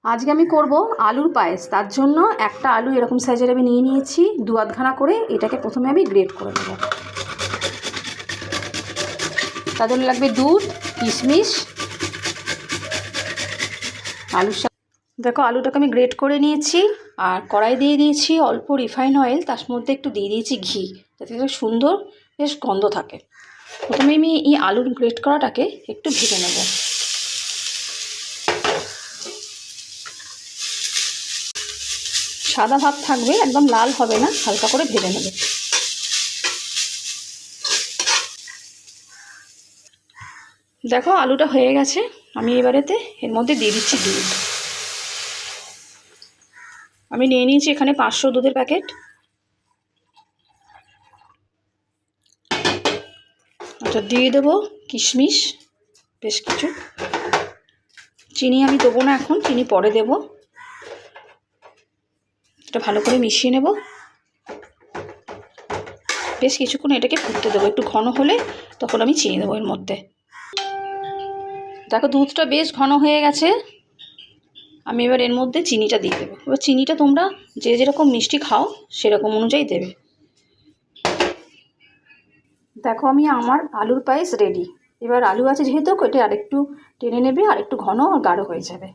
আজকে আমি করব আলুর পায়েস। তার জন্য একটা আলু এরকম সাইজের আমি নিয়ে নিয়েছি, দু আধখানা করে। এটাকে প্রথমে আমি গ্রেট করে নেব। তার জন্য লাগবে দুধ, কিশমিশ, আলুর সাথে। দেখো আলুটাকে আমি গ্রেট করে নিয়েছি, আর কড়াই দিয়ে দিয়েছি অল্প রিফাইন অয়েল, তার মধ্যে একটু দিয়ে দিয়েছি ঘি, যাতে সুন্দর বেশ গন্ধ থাকে। প্রথমে আমি এই আলুর গ্রেট করাটাকে একটু ভেজে নেব। সাদা ভাব থাকবে, একদম লাল হবে না, হালকা করে ভেজে নেবে। দেখো আলুটা হয়ে গেছে। আমি এবারেতে এর মধ্যে দিয়ে দিচ্ছি দুধ। আমি নিয়ে নিয়েছি এখানে 500 দুধের প্যাকেট। আচ্ছা, দিয়ে দেবো কিশমিশ বেশ কিছু। চিনি আমি দেবো না এখন, চিনি পরে দেবো। এটা ভালো করে মিশিয়ে নেব। বেশ কিছুক্ষণ এটাকে ফুটতে দেবো, একটু ঘন হলে তখন আমি চিনি দেবো এর মধ্যে। দেখো দুধটা বেশ ঘন হয়ে গেছে। আমি এবার এর মধ্যে চিনিটা দিয়ে দেবো। এবার চিনিটা তোমরা যে যেরকম মিষ্টি খাও সেরকম অনুযায়ী দেবে। দেখো আমি আমার আলুর পায়েস রেডি। এবার আলু আছে যেহেতু, এটা আরেকটু টেনে নেবে, আর একটু ঘন আর গাঢ় হয়ে যাবে।